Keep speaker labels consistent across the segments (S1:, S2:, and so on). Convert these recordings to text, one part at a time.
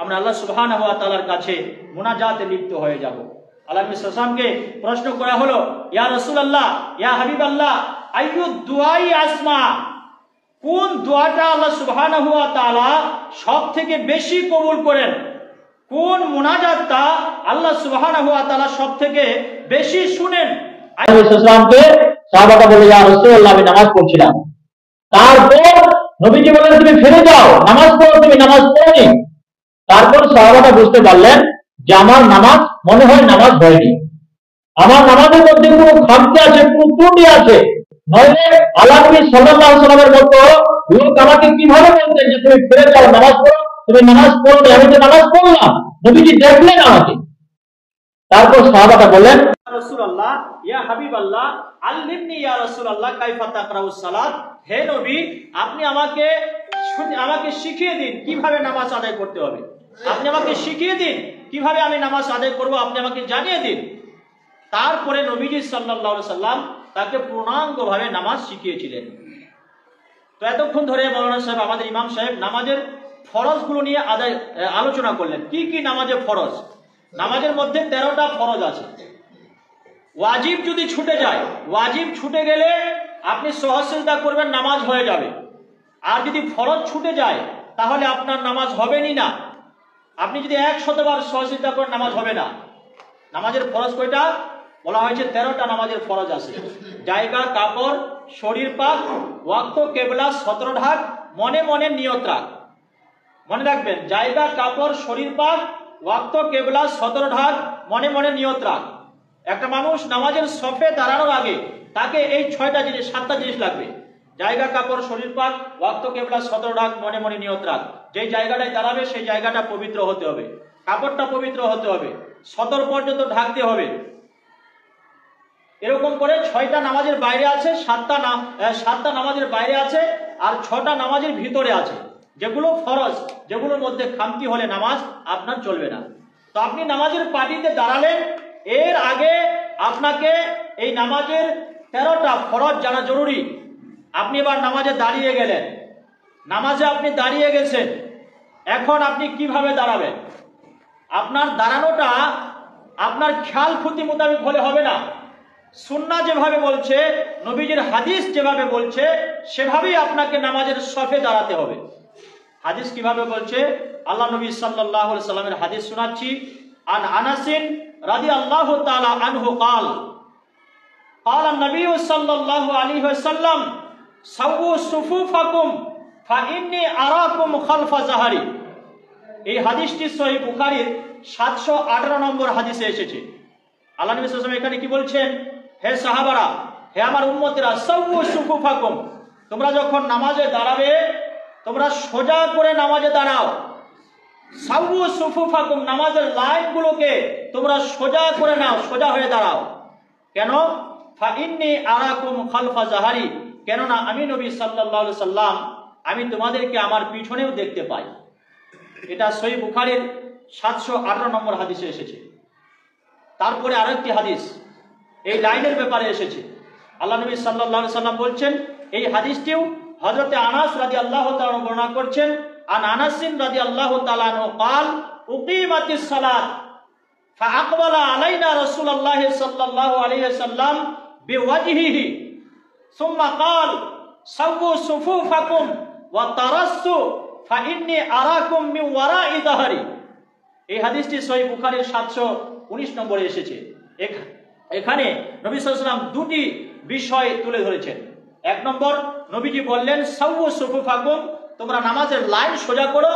S1: আমরা আল্লাহ সুবহানাহু ওয়া তাআলার কাছে মুনাজাতে লিপ্ত হয়ে যাব। আল্লাহ নবী সাল্লাল্লাহু আলাইহি ওয়াসাল্লামকে প্রশ্ন করা হলো, ইয়া রাসূলুল্লাহ, ইয়া হাবিবাল্লাহ, আইয়ু দুআই আসমা, কোন দোয়াটা আল্লাহ সুবহানাহু ওয়া তাআলা সবথেকে বেশি কবুল করেন, কোন মুনাজাতটা আল্লাহ সুবহানাহু ওয়া তাআলা সবথেকে বেশি শুনেন? নবী সাল্লাল্লাহু সাহাবাটা বলে, ইয়া রাসূলুল্লাহ, আমি নামাজ পড়ছিলাম। তারপর নবীজি বলেন, তুমি ফিরে যাও, নামাজ পড়ো, তুমি নামাজ পড়োনি। তারপর সাহাবাটা বুঝতে পারলেন যে আমার নামাজ মনে হয় নামাজ হয়নি, আমার নামাজের মধ্যে কোনো খামতি আছে, কোনো ত্রুটি আছে, নইলে আল্লাহ নবী সাল্লাল্লাহু আলাইহি ওয়াসাল্লামের মতো লোক আমাকে কিভাবে বলতেন যে তুমি ফিরে যাও, নামাজ পড়ো, তুমি নামাজ পড়োনি? আমি তো নামাজ পড়লাম, নবীজি দেখলেন আমাকে। তারপর সাহাবাটা বলেন, ইয়া রাসূলুল্লাহ, ইয়া হাবিবাল্লাহ, আল্লিমনি ইয়া রাসূলুল্লাহ কাইফা তাকরাউস সালাত, হে নবী, আপনি আমাকে শিখিয়ে দিন কিভাবে নামাজ আদায় করতে হবে। আপনি আমাকে শিখিয়ে দিন কিভাবে আমি নামাজ আদায় করব, আপনি আমাকে জানিয়ে দিন। তারপরে নবীজি সাল্লাল্লাহু আলাইহি সাল্লাম তাকে পূর্ণাঙ্গভাবে নামাজ শিখিয়েছিলেন। তো এতক্ষণ ধরে মাওলানা সাহেব, আমাদের ইমাম সাহেব, নামাজের ফরজগুলো নিয়ে আলোচনা করলেন। কি কি নামাজের ফরজ? নামাজের মধ্যে 13টা ফরজ আছে। ওয়াজিব যদি ছুটে যায়, ওয়াজিব ছুটে গেলে আপনি সহজসিজদা করবেন, নামাজ হয়ে যাবে। আর যদি ফরজ ছুটে যায় তাহলে আপনার নামাজ হবেই না। আপনি যদি 100 বার সহজসিজদা করেন, নামাজ হবে না। নামাজের ফরজ কয়টা বলা হয়েছে? 13টা নামাজের ফরজ আছে। জায়গা, কাপড়, শরীর পাক, ওয়াক্ত, কেবলা, 17 ঢাক, মনে মনে নিয়ত রাখ। মনে রাখবেন, জায়গা, কাপড়, শরীর পাক, ওয়াক্ত, কেবলা, 17 ঢাক, মনে মনে নিয়ত রাখ। একটা মানুষ নামাজের সফে দাঁড়ানোর আগে তাকে এই 6টা জিনিস, 7টা জিনিস লাগবে। জায়গা, কাপড়, শরীর পাক, ওয়াক্ত, কেবলা, 17 ঢাক, মনে মনে নিয়ত রাখ। যেই জায়গাটায় দাঁড়াবে সেই জায়গাটা পবিত্র হতে হবে, কাপড়টা পবিত্র হতে হবে, 17 পর্যন্ত ঢাকতে হবে। এরকম করে 6টা নামাজের বাইরে আছে, 7টা নামাজের বাইরে আছে, আর 6টা নামাজের ভিতরে আছে, যেগুলো ফরজ, যেগুলোর মধ্যে খামতি হলে নামাজ আপনার চলবে না। তো আপনি নামাজের পাটিতে দাঁড়ালেন, এর আগে আপনাকে এই নামাজের 13টা ফরজ জানা জরুরি। আপনি এবার নামাজে দাঁড়িয়ে গেলেন, নামাজে আপনি দাঁড়িয়ে গেছেন, এখন আপনি কিভাবে দাঁড়াবেন? আপনার দাঁড়ানোটা আপনার খেয়াল খুঁতি মোতাবেক হলে হবে না। সুন্নাহ যেভাবে বলছে, নবীজির হাদিস যেভাবে বলছে, সেভাবেই আপনাকে নামাজের সফে দাঁড়াতে হবে। হাদিস কিভাবে বলছে? আল্লাহ নবী সাল্লাল্লাহু আলাইহি সাল্লামের হাদিস শোনাচ্ছি। আন আনাসিন রাদিয়াল্লাহু তাআলা আনহু قال قال النبي صلى الله عليه وسلم سووا صفوفكم فإني أراكم خلف ظهري। এই হাদিসটি সহিহ বুখারীর 718 নম্বর হাদিসে এসেছে। আল্লাহ নবী সাল্লাল্লাহু আলাইহি ওয়াসাল্লাম এখানে কি বলছেন? হে সাহাবারা, হে আমার উম্মতেরা, সাওয়ু সুফুফাকুম, তোমরা যখন নামাজে দাঁড়াবে তোমরা সোজা করে নামাজে দাঁড়াও। সাওয়ু সুফুফাকুম, নামাজের লাইনগুলোকে তোমরা সোজা করে নাও, সোজা হয়ে দাঁড়াও। কেন? ফাইন্নী আরাকুম খালফা জাহারি, কেননা আমি নবী সাল্লাল্লাহু আলাইহি সাল্লাম, আমি তোমাদেরকে আমার পিছনেও দেখতে পাই। এটা সহিহ বুখারীর 718 নম্বর হাদিসে এসেছে। তারপরে আরেকটি হাদিস এই লাইনের ব্যাপারে এসেছে। আল্লাহ নবী সাল্লাল্লাহু আলাইহি সাল্লাম বলছেন, এই হাদিসটিও হযরতে আনাস রাদিয়াল্লাহু তাআলা বর্ণনা করছেন। আন আনাসিন রাদিয়াল্লাহু তাআলা আনহু قال উকিমাতিস সালাত ফাআকবালা আলাইনা রাসূলুল্লাহ সাল্লাল্লাহু আলাইহি ওয়াসাল্লাম বিওয়াজহিহি সুম্মা قال সাওয়ু সুফুফাকুম ওয়া তারাসসু ফাইন্নী আরাকুম মিন ওয়ারাই যাহরি। এই হাদিসটি সহিহ বুখারীর 719 নম্বরে এসেছে। এখানে নবী সাল্লাল্লাহু আলাইহি ওয়াসাল্লাম দুটি বিষয় তুলে ধরেছেন। এক নম্বর, নবীজি বললেন সাওয়ু সুফুফাকুম, তোমরা নামাজের লাইন সোজা করো,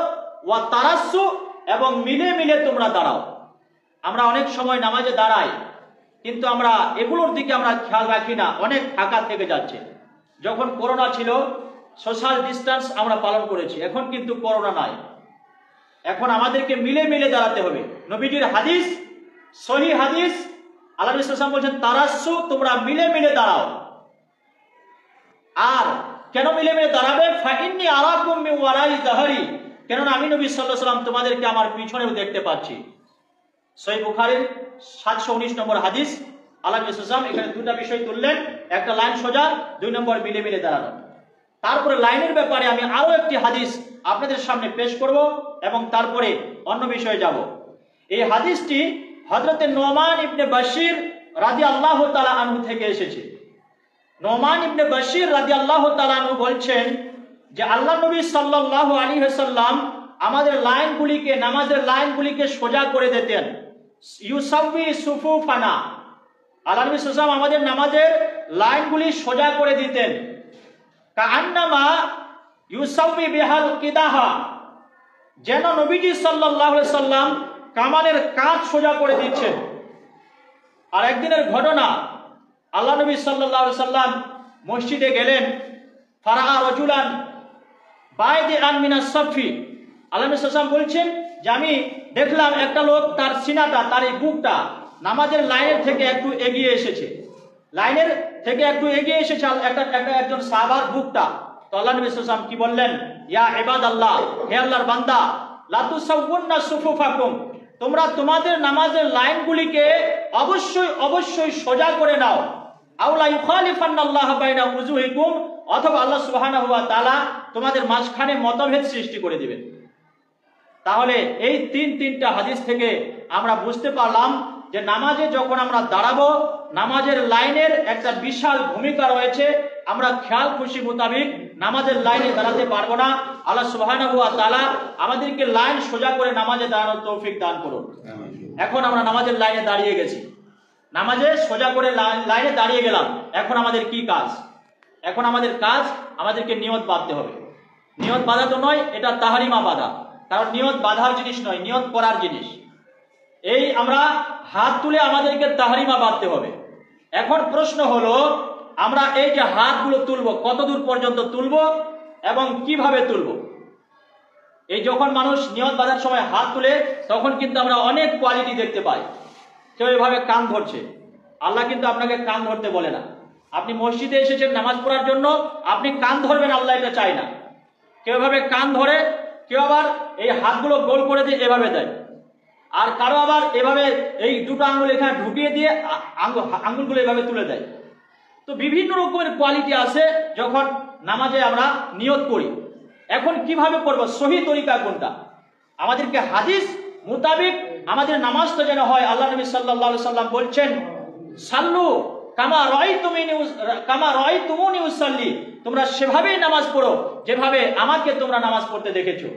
S1: ওয়া তারাসসু, এবং মিলে মিলে তোমরা দাঁড়াও। আমরা অনেক সময় নামাজে দাঁড়াই, কিন্তু আমরা এগুলোর দিকে আমরা খেয়াল রাখি না, অনেক ফাঁকা থেকে যাচ্ছে। যখন করোনা ছিল সোশ্যাল ডিস্টেন্স আমরা পালন করেছি, এখন কিন্তু করোনা নাই, এখন আমাদেরকে মিলে মিলে দাঁড়াতে হবে। নবীজির হাদিস, সহিহ হাদিস, আল্লাহ রাসূল সাল্লাল্লাহু আলাইহি ওয়াসাল্লাম বলেছেন তারাসসু, তোমরা মিলে মিলে দাঁড়াও। আর কেন মিলে মিলে দাঁড়াবে? ফাইন্নী আরাকুম মিন ওয়ারাই যাহরি, কেননা আমি নবী সাল্লাল্লাহু আলাইহি ওয়াসাল্লাম তোমাদেরকে আমার পিছনেও দেখতে পাচ্ছি। সহিহ বুখারীর 719 নম্বর হাদিস। আল্লাহ রাসূল সাল্লাল্লাহু আলাইহি ওয়াসাল্লাম এখানে দুটো বিষয় তুললেন, একটা লাইন সোজা, দুই নম্বর মিলে মিলে দাঁড়ানো। তারপরে লাইনের ব্যাপারে আমি আরো একটি হাদিস আপনাদের সামনে পেশ করব এবং তারপরে অন্য বিষয়ে যাব। এই হাদিসটি হযরতে নোমান ইবনে বাশির রাদিয়াল্লাহু তাআলা আনহু থেকে এসেছে। নোমান ইবনে বাশির রাদিয়াল্লাহু তাআলা আনহু বলছেন যে আল্লাহ নবী সাল্লাল্লাহু আলাইহি ওয়াসাল্লাম আমাদের লাইনগুলিকে, নামাজের লাইনগুলিকে সোজা করে দিতেন। ইউসাউই সুফুফানা, আল্লাহ নবী সাল্লাল্লাহু আলাইহি ওয়াসাল্লাম আমাদের নামাজের লাইনগুলি সোজা করে দিতেন। কাআন্নামা ইউসাউই বিহাল কিদাহা, যেন নবীজি সাল্লাল্লাহু আলাইহি ওয়াসাল্লাম কামানের কাঁধ সোজা করে দিচ্ছেন। আর একদিনের ঘটনা, আল্লাহ নবী সাল্লাল্লাহু আলাইহি ওয়াসাল্লাম মসজিদে গেলেন। ফারাআ রাজুলান বাইদিআন মিনাস সাফি, আল্লাহ নবী সাল্লাল্লাহু আলাইহি ওয়াসাল্লাম বলছেন যে আমি দেখলাম একটা লোক তার সিনাটা, তার এই বুকটা নামাজের লাইনের থেকে একটু এগিয়ে এসেছে, লাইনের থেকে একটু এগিয়ে এসেছে একজন সাহাবার বুকটা। তো আল্লাহ নবী সাল্লাল্লাহু আলাইহি ওয়াসাল্লাম কি বললেন, ইয়া ইবাদাল্লাহ, হে আল্লাহর বান্দা, লা তুসাউউন্না সুফুফাকুম, তোমরা তোমাদের নামাজের লাইনগুলিকে অবশ্যই অবশ্যই সোজা করে নাও। আউলা ইউখালিফান্নাল্লাহু বাইনা উজুহিকুম, অথবা আল্লাহ সুবহানাহু ওয়া তাআলা তোমাদের মাঝখানে মতভেদ সৃষ্টি করে দিবেন। তাহলে এই তিনটা হাদিস থেকে আমরা বুঝতে পারলাম যে নামাজে যখন আমরা দাঁড়াবো, নামাজের লাইনের একটা বিশাল ভূমিকা রয়েছে। আমরা খেয়াল খুশি মোতাবেক নামাজের লাইনে দাঁড়াতে পারবো না। আল্লাহ সুবহানাহু ওয়া তাআলা আমাদেরকে লাইন সোজা করে নামাজে দাঁড়ানোর তৌফিক দান করুন। এখন আমরা নামাজের লাইনে দাঁড়িয়ে গেছি, নামাজে সোজা করে লাইনে দাঁড়িয়ে গেলাম। এখন আমাদের কি কাজ? এখন আমাদের কাজ, আমাদেরকে নিয়ত বাঁধতে হবে। নিয়ত বাঁধা তো নয়, এটা তাহরিমা বাঁধা, কারণ নিয়ত বাঁধার জিনিস নয়, নিয়ত করার জিনিস। এই আমরা হাত তুলে আমাদেরকে তাহরিমা বাঁধতে হবে। এখন প্রশ্ন হলো, আমরা এই যে হাতগুলো তুলবো, কত দূর পর্যন্ত তুলবো এবং কিভাবে তুলবো? এই যখন মানুষ নিয়ত বাঁধার সময় হাত তুলে, তখন কিন্তু আমরা অনেক কোয়ালিটি দেখতে পাই। কেউ এভাবে কান ধরছে, আল্লাহ কিন্তু আপনাকে কান ধরতে বলে না। আপনি মসজিদে এসেছেন নামাজ পড়ার জন্য, আপনি কান ধরবেন, আল্লাহ এটা চায় না। কেউ এভাবে কান ধরে, কেউ আবার এই হাতগুলো গোল করে দিয়ে এভাবে দেয়, আর কারো আবার এভাবে এই দুটো আঙ্গুল এখানে ঢুকিয়ে দিয়ে আঙ্গুলগুলো এভাবে তুলে দেয়। তো বিভিন্ন রকমের কোয়ালিটি আছে যখন নামাজে আমরা নিয়ত করি। এখন কিভাবে করব, সহি তরিকা কোনটা? আমাদেরকে হাদিস মোতাবেক আমাদের নামাজটা যেন হয়। আল্লাহ নবী সাল্লাল্লাহু আলাইহি সাল্লাম বলছেন, সাল্লু কামা রাআইতুমুনি উসাল্লি, তোমরা সেভাবেই নামাজ পড়ো যেভাবে আমাকে তোমরা নামাজ পড়তে দেখেছো।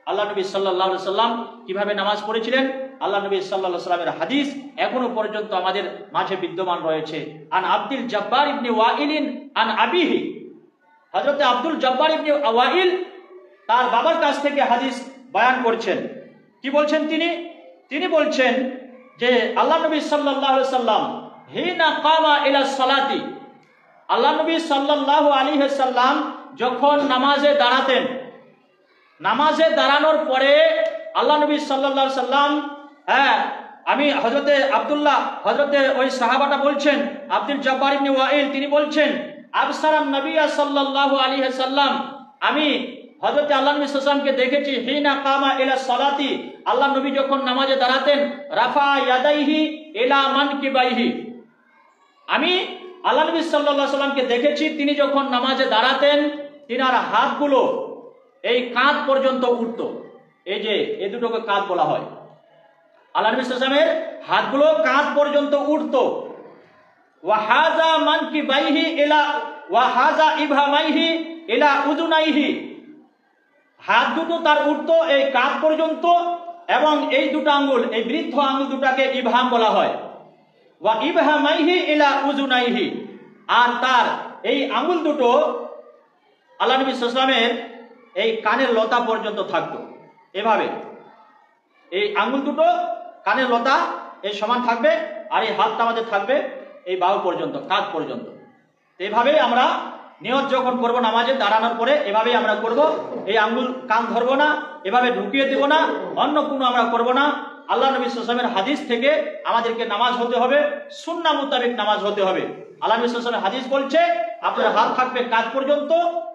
S1: আল্লাহ নবী সাল্লাল্লাহু আলাইহি সাল্লাম কিভাবে নামাজ পড়েছিলেন, আল্লাহ নবী সাল্লাল্লাহু আলাইহি সাল্লামের হাদিস এখনো পর্যন্ত আমাদের মাঝে বিদ্যমান রয়েছে। আন আব্দুল জব্বার ইবনে ওয়াইল আন আবিহি, হযরত আব্দুল জব্বার ইবনে ওয়াইল তার বাবার কাছ থেকে হাদিস বয়ান করছেন। কি বলছেন তিনি বলছেন যে আল্লাহ নবী সাল্লাল্লাহু আলাইহি সাল্লাম হিনা কামা ইলা সালাতি, আল্লাহ নবী সাল্লাল্লাহু আলাইহি সাল্লাম যখন নামাজে দাঁড়াতেন, নামাজে দাঁড়ানোর পরে আল্লাহ নবী সাল্লাল্লাহু আলাইহি সাল্লাম, আমি হযরতে ওই সাহাবাটা বলছেন, আব্দুল জব্বার ইবনে ওয়াইল, তিনি বলছেন, আবসারান নবিয়া সাল্লাল্লাহু আলাইহি সাল্লাম, আমি হযরত আল্লাহ নবী সাল্লাল্লাহু আলাইহি সাল্লামকে দেখেছি হিনা কামা ইলা সালাতি, আল্লাহ নবী যখন নামাজে দাঁড়াতেন, রাফা ইয়াদাইহি ইলা মানকিবাইহি, আমি আল্লাহ নবী সাল্লাল্লাহু আলাইহি সাল্লামকে দেখেছি তিনি যখন নামাজে দাঁড়াতেন, তিনার হাতগুলো এই কাঁধ পর্যন্ত উঠত। এই যে এই দুটোকে কাঁধ বলা হয়। আল্লাহ নবী সাল্লাল্লাহু আলাইহি সাল্লামের হাতগুলো কাঁধ পর্যন্ত উঠত। ওয়া হাযা মানকিবাইহি ইলা ওয়া হাযা ইবহামাইহি ইলা উযুনাইহি, হাত দুটো তার উঠত এই কাঁধ পর্যন্ত, এবং এই দুটো আঙ্গুল, এই বৃদ্ধ আঙ্গুল দুটাকে ইবহাম বলা হয়। ওয়া ইবহামাইহি ইলা উযুনাইহি, আর তার এই আঙ্গুল দুটো আল্লাহ নবী সাল্লাল্লাহু আলাইহি সাল্লামের এই কানের লতা পর্যন্ত থাকতো। এভাবে এই আঙ্গুল দুটো কানের লতা এই সমান থাকবে, আর এই হাতটা আমাদের থাকবে এই বাহু পর্যন্ত, কাঁধ পর্যন্ত। এইভাবেই আমরা নিয়ত যখন করব নামাজে দাঁড়ানোর পরে, এভাবেই আমরা করব। এই আঙ্গুল কান ধরবো না, এভাবে ঢুকিয়ে দেব না, অন্য কোনো আমরা করব না। আল্লাহ নবী সাল্লাল্লাহু আলাইহি ওয়াসাল্লামের হাদিস থেকে আমাদেরকে নামাজ হতে হবে, সুন্নাহ মোতাবেক নামাজ হতে হবে। আল্লাহ নবী সাল্লাল্লাহু আলাইহি ওয়াসাল্লামের হাদিস বলছে, আপনার হাত থাকবে কাঁধ পর্যন্ত,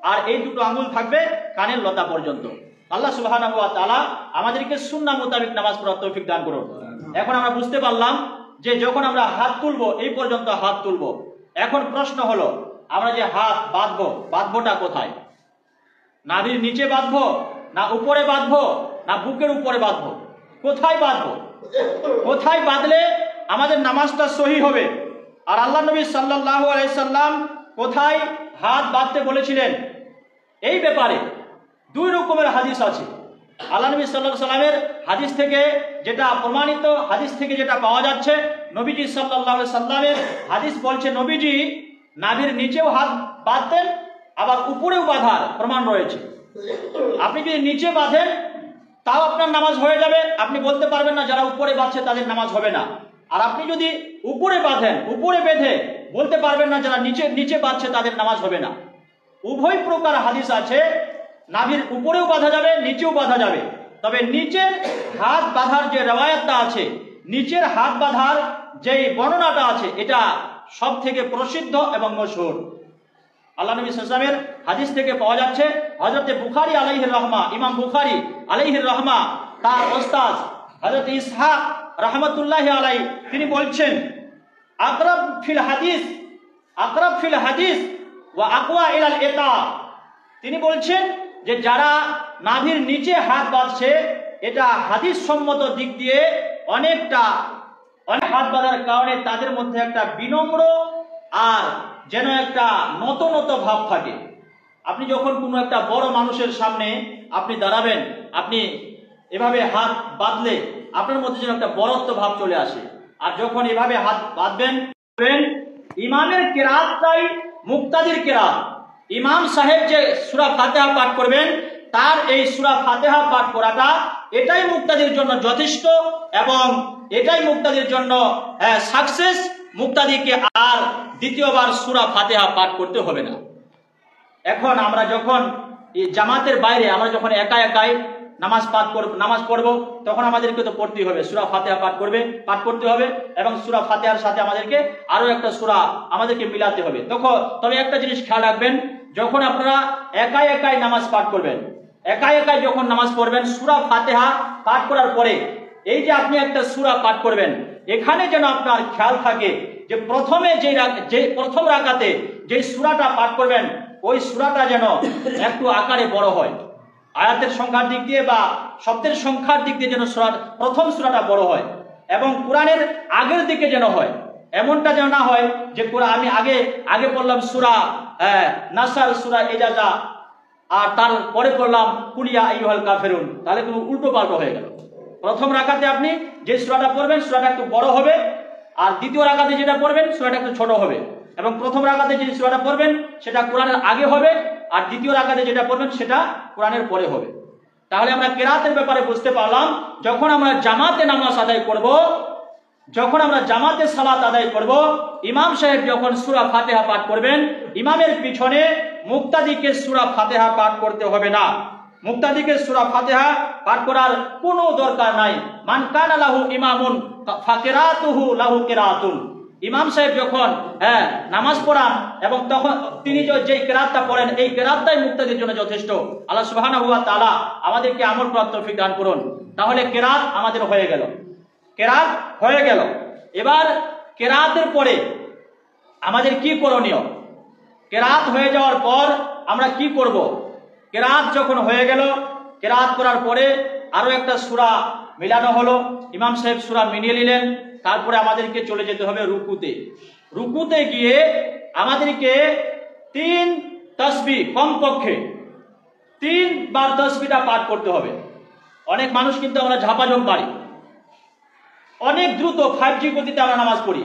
S1: আর এই দুটো আঙ্গুল থাকবে কানের লতা পর্যন্ত। আল্লাহ সুবহানাহু ওয়া তাআলা আমাদেরকে সুন্নাহ মোতাবেক নামাজ পড়ার তৌফিক দান করুন। এখন আমরা বুঝতে পারলাম যে যখন আমরা হাত তুলবো, এই পর্যন্ত হাত তুলবো। এখন প্রশ্ন হলো, আমরা যে হাত বাঁধবোটা কোথায়? নাভির নিচে বাঁধবো, না উপরে বাঁধবো, না বুকের উপরে বাঁধবো? কোথায় বাঁধবো? কোথায় বাঁধলে আমাদের নামাজটা সহি হবে? আর আল্লাহ নবী সাল্লাল্লাহু আলাইহি সাল্লাম কোথায় হাত বাঁধতে বলেছিলেন? এই ব্যাপারে দুই রকমের হাদিস আছে। আল্লাহ নবী সাল্লাল্লাহু আলাইহি সাল্লামের হাদিস থেকে যেটা প্রমাণিত, হাদিস থেকে যেটা পাওয়া যাচ্ছে, নবীজি সাল্লাল্লাহু আলাইহি সাল্লামের হাদিস বলছে নবীজি নাভির নিচেও হাত বাঁধতেন, আবার উপরেও বাঁধার প্রমাণ রয়েছে। আপনি যদি নিচে বাঁধেন তাও আপনার নামাজ হয়ে যাবে, আপনি বলতে পারবেন না যারা উপরে বাঁধছে তাদের নামাজ হবে না। আর আপনি যদি উপরে বাঁধেন, উপরে বেঁধে বলতে পারবেন না যারা নিচে নিচে বাঁধছে তাদের নামাজ হবে না। উভয় প্রকার হাদিস আছে, নাভির উপরেও বাঁধা যাবে, নিচেও বাঁধা যাবে। তবে নিচের হাত বাঁধার যে রওয়ায়াতটা আছে, নিচের হাত বাঁধার যে বর্ণনাটা আছে, এটা সব থেকে প্রসিদ্ধ এবং মশহুর। আল্লাহ নবী সাল্লাল্লাহু আলাইহি ওয়াসাল্লামের হাদিস থেকে পাওয়া যাচ্ছে, হযরত বুখারী আলাইহির রহমা, ইমাম বুখারী আলাইহির রহমা, তার ওস্তাদ হযরত ইসহাক রাহমাতুল্লাহি আলাইহি, তিনি বলছেন আকরাব ফিল হাদিস ওয়া আকওয়া ইলাল ইতা। তিনি বলছেন যে যারা নাভির নিচে হাত বাঁধছে এটা হাদিস সম্মত দিক দিয়ে অনেক হাত বাঁধার কারণে তাদের মধ্যে একটা বিনম্র আর যেন একটা নত ভাব থাকে। আপনি যখন কোনো একটা বড় মানুষের সামনে আপনি দাঁড়াবেন, আপনি এভাবে হাত বাঁধলে আপনার মধ্যে যেন একটা বড়ত্ব ভাব চলে আসে। আর যখন এভাবে হাত বাঁধবেন, ইমামের কেরাতটাই মুক্তাদির কেরাত। ইমাম সাহেব যে সূরা ফাতিহা পাঠ করবেন, তার এই সূরা ফাতিহা পাঠ করাটা এটাই মুক্তাদির জন্য যথেষ্ট, এবং এটাই মুক্তাদির জন্য সাকসেস। মুক্তাদিকে আর দ্বিতীয়বার সূরা ফাতিহা পাঠ করতে হবে না। এখন আমরা যখন জামাতের বাইরে, আমরা যখন একা একাই নামাজ পড়ব, তখন আমাদেরকে তো পড়তেই হবে, সূরা ফাতিহা পাঠ করতে হবে, এবং সূরা ফাতিহার সাথে আমাদেরকে আরো একটা সূরা আমাদেরকে মিলাতে হবে। তবে একটা জিনিস খেয়াল রাখবেন, যখন আপনারা একাই একাই নামাজ পাঠ করবেন, একাই একাই যখন নামাজ পড়বেন, সূরা ফাতিহা পাঠ করার পরে এই যে আপনি একটা সূরা পাঠ করবেন, এখানে যেন আপনার খেয়াল থাকে যে প্রথম রাকাতে যে সূরাটা পাঠ করবেন, ওই সূরাটা যেন একটু আকারে বড় হয়, আয়াতের সংখ্যার দিক দিয়ে বা শব্দের সংখ্যার দিক দিয়ে যেন প্রথম সূরাটা বড় হয়, এবং কোরআনের আগের দিকে যেন হয়। এমনটা যেন না হয় যে আমি আগে পড়লাম সূরা নাসার, সূরা ইজাজা, আর তারপরে পড়লাম কুলিয়া আইয়ুহাল কাফিরুন, তাহলে কিন্তু উল্টো পাল্টো হয়ে গেল। প্রথম রাকাতে আপনি যে সূরাটা পড়বেন সূরাটা একটু বড় হবে, আর দ্বিতীয় রাকাতে যেটা পড়বেন সূরাটা একটু ছোট হবে, এবং প্রথম রাকাতে যে সূরাটা পড়বেন সেটা কোরআনের আগে হবে, আর দ্বিতীয় রাকাতে যেটা পড়বেন সেটা কোরআনের পরে হবে। তাহলে আমরা কেরাতের ব্যাপারে বুঝতে পারলাম, যখন আমরা জামাতে নামাজ আদায় করব, যখন আমরা জামাতে সালাত আদায় করব, ইমাম সাহেব যখন সূরা ফাতিহা পাঠ করবেন, ইমামের পিছনে মুক্তাদিকে সূরা ফাতিহা পাঠ করতে হবে না। মুক্তাদিকে সূরা ফাতিহা পাঠ করার কোনো দরকার নাই। মান কানা লাহু ইমামুন ফাকিরাতুহু লাহু কিরাতুন। ইমাম সাহেব যখন নামাজ পড়ান এবং তখন তিনি যে কেরাতটা পড়েন, এই কেরাতটাই মুক্তাদির জন্য যথেষ্ট। আল্লাহ সুবহানাহু ওয়া তাআলা আমাদেরকে আমল করার তৌফিক দান করুন। তাহলে কেরাত আমাদের হয়ে গেল, কেরাত হয়ে গেল। এবার কেরাতের পরে আমাদের কি করণীয়? কেরাত হয়ে যাওয়ার পর আমরা কি করব? কেরাত যখন হয়ে গেল, কেরাত করার পরে আরো একটা সূরা মিলানো হলো, ইমাম সাহেব সূরা মিলিয়ে নিলেন, তারপরে আমাদেরকে চলে যেতে হবে রুকুতে। রুকুতে গিয়ে আমাদেরকে 3 তাসবিহ, কমপক্ষে 3 বার তাসবিহটা পাঠ করতে হবে। অনেক মানুষ কিন্তু আমরা ঝাপাঝপ মারি, অনেক দ্রুত 5G গতিতে আমরা নামাজ পড়ি।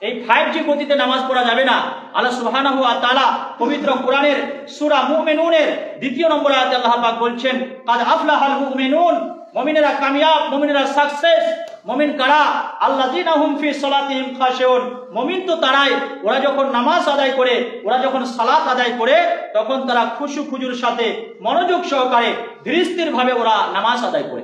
S1: এই 5G গতিতে নামাজ পড়া যাবে না। আল্লাহ সুবহানাহু ওয়া তাআলা পবিত্র কোরআনের সূরা মুমিনুনের 2 নম্বর আয়াতে আল্লাহ পাক বলছেন, কাদ আফলাহাল মুমিনুন, মুমিনেরা কামিয়াব, মুমিনেরা সাকসেস। মুমিন কারা? আল্লাযীনা হুম ফি সালাতিহিম খাশিউন। মুমিন তো তারাই, ওরা যখন নামাজ আদায় করে, ওরা যখন সালাত আদায় করে, তখন তারা খুশু খুজুর সাথে মনোযোগ সহকারে ধীরস্থির ভাবে ওরা নামাজ আদায় করে।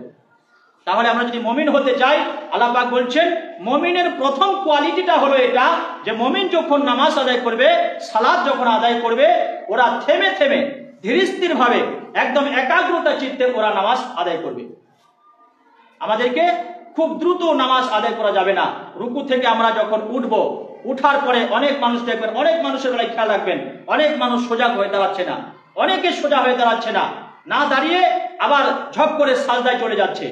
S1: তাহলে আমরা যদি মুমিন হতে চাই, আল্লাহ পাক বলছেন মুমিনের প্রথম কোয়ালিটিটা হলো এটা, যে মুমিন যখন নামাজ আদায় করবে, সালাত যখন আদায় করবে, ওরা থেমে থেমে ধীরস্থির ভাবে একদম একাগ্রতা চিত্তে ওরা নামাজ আদায় করবে। আমাদেরকে খুব দ্রুত নামাজ আদায় করা যাবে না। রুকু থেকে আমরা যখন উঠবো, উঠার পরে অনেক মানুষ দেখবেন, অনেক মানুষের বেলায় খেয়াল রাখবেন, অনেক মানুষ সোজা হয়ে দাঁড়াচ্ছে না। অনেকে সোজা হয়ে দাঁড়াচ্ছে না, না দাঁড়িয়ে আবার ঝপ করে সাজদায় চলে যাচ্ছে।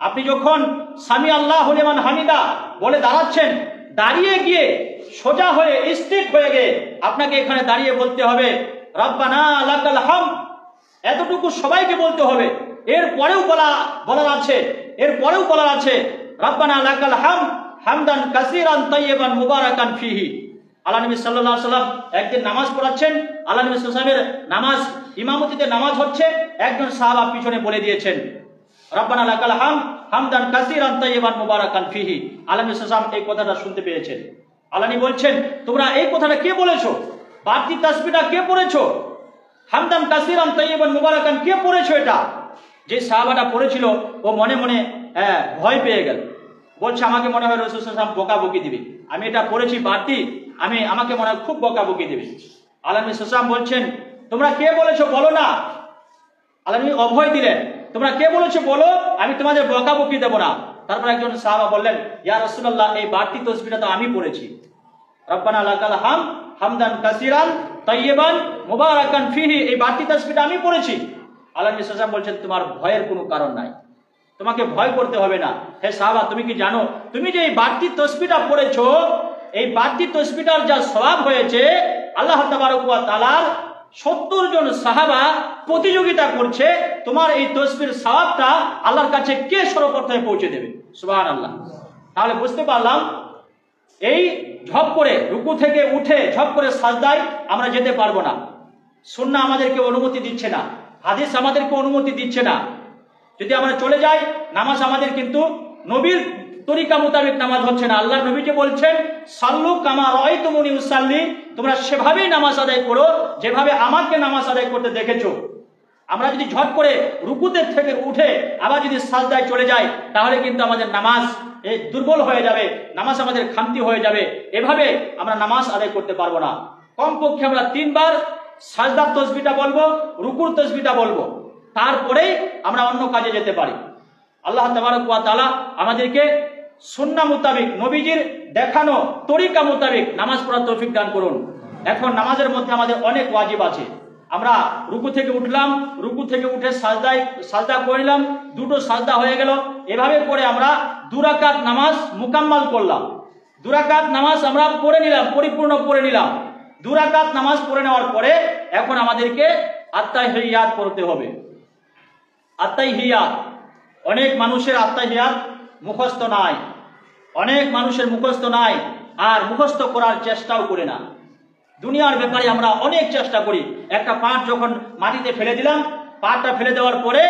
S1: আপনি যখন সামি আল্লাহু লিমান হামিদা বলে দাঁড়াচ্ছেন, দাঁড়িয়ে গিয়ে সোজা হয়ে স্থির হয়ে গিয়ে আপনাকে এখানে দাঁড়িয়ে বলতে হবে রব্বানা লাকাল হামদ, এতটুকু সবাইকে বলতে হবে। এরপরেও বলার আছে রব্বানা লাকাল হামদ হামদান কাসীরান তাইয়িবান মুবারাকান ফিহি। আল্লাহ নবী সাল্লাল্লাহু আলাইহি ওয়াসাল্লাম একদিন নামাজ পড়াচ্ছেন, আল্লাহ নবী সাল্লাল্লাহু আলাইহি ওয়াসাল্লামের নামাজ ইমামতিতে নামাজ হচ্ছে, একজন সাহাবা পিছনে বলে দিয়েছেন রব্বানা লাকাল হামদ হামদান কাসীরান তাইয়িবান মুবারাকান ফিহি। আল্লাহ নবী সাল্লাল্লাহু আলাইহি ওয়াসাল্লাম এই কথাটা শুনতে পেয়েছেন। আল্লাহ নবী বলছেন, তোমরা এই কথাটা কে বলেছো? বাড়তি তাসবিহটা কে পড়েছো? হামদান কাসীরান তাইয়িবান মুবারাকান কে পড়েছো? এটা যে সাহাবাটা পড়েছিল ও মনে মনে ভয় পেয়ে গেল, বলছে আমাকে মনে হয় রাসূল সাল্লাল্লাহু আলাইহি ওয়াসাল্লাম বকাবকি দিবে, আমি এটা পড়েছি বাড়তি, আমাকে মনে হয় খুব বকাবকি দিবে। আল্লাহ নবী সাল্লাল্লাহু আলাইহি ওয়াসাল্লাম বলছেন, তোমরা কে বলেছো বলো না। আল্লাহ নবী অভয় দিলেন, তোমরা কে বলেছো বলো, আমি তোমাদের বকাবকি দেব না। তারপর একজন সাহাবা বললেন, ইয়া রাসূলুল্লাহ, এই বাড়তি তাসবিহটা তো আমি পড়েছি, রব্বানা লাকাল হামদ হামদান কাসীরান তাইয়িবান মুবারাকান ফিহি, এই বাড়তি তাসবিহটা আমি পড়েছি। আল্লাহ নবী সাল্লাল্লাহু আলাইহি ওয়াসাল্লাম বলছেন, তোমার ভয়ের কোনো কারণ নাই, তোমাকে ভয় করতে হবে না। হে সাহাবা, তুমি কি জানো তুমি যে এই বাড়তি তাসবিহটা পড়েছো, এই বাড়তি তাসবিহটার যা সওয়াব হয়েছে, আল্লাহ তাবারক ওয়া তাআলার 70 জন সাহাবা প্রতিযোগিতা করছে তোমার এই তাসবিহর সওয়াবটা আল্লাহর কাছে কে সর্বপ্রথমে পৌঁছে দেবে। সুবহানাল্লাহ। তাহলে বুঝতে পারলাম এই ঝপ করে রুকু থেকে উঠে ঝপ করে সাজদায় আমরা যেতে পারবো না। সুন্নাহ আমাদেরকে অনুমতি দিচ্ছে না, হাদিস আমাদেরকে অনুমতি দিচ্ছে না। যদি আমরা চলে যাই, নামাজ আমাদের কিন্তু নবীর তরিকা মোতাবেক নামাজ হচ্ছে না। আল্লাহ নবী যে বলছেন, সাল্লু কামা রাআইতুমুনি উসাল্লি, তোমরা সেভাবেই নামাজ আদায় করো যেভাবে আমাকে নামাজ আদায় করতে দেখেছো। আমরা যদি ঝট করে রুকুতে থেকে উঠে আবার যদি সাজদায় চলে যাই, তাহলে কিন্তু আমাদের নামাজ দুর্বল হয়ে যাবে, নামাজ আমাদের খামতি হয়ে যাবে। এভাবে আমরা নামাজ আদায় করতে পারবো না। কমপক্ষে আমরা 3 বার সাজদার তাসবিহটা বলবো, রুকুর তাসবিহটা বলবো, তারপরেই আমরা অন্য কাজে যেতে পারি। আল্লাহ তাবারক ওয়া তাআলা আমাদেরকে সুন্নাহ মোতাবেক, নবীজির দেখানো তরিকা মোতাবেক নামাজ পড়ার তৌফিক দান করুন। এখন নামাজের মধ্যে আমাদের অনেক ওয়াজিব আছে। আমরা রুকু থেকে উঠলাম, রুকু থেকে উঠে সাজদা করলাম, 2টো সাজদা হয়ে গেল। এভাবে করে আমরা 2 রাকাত নামাজ মুকাম্মাল করলাম। 2 রাকাত নামাজ আমরা পড়ে নিলাম, পরিপূর্ণ পড়ে নিলাম। 2 রাকাত নামাজ পড়ে নেওয়ার পরে এখন আমাদেরকে আত্তাহিয়াত পড়তে হবে। আত্তাহিয়াত, অনেক মানুষের আত্তাহিয়াত মুখস্থ নাই, অনেক মানুষের মুখস্থ নাই, আর মুখস্থ করার চেষ্টাও করে না। দুনিয়ার ব্যাপারে আমরা অনেক চেষ্টা করি। একটা পাট যখন মাটিতে ফেলে দিলাম, পাটটা ফেলে দেওয়ার পরে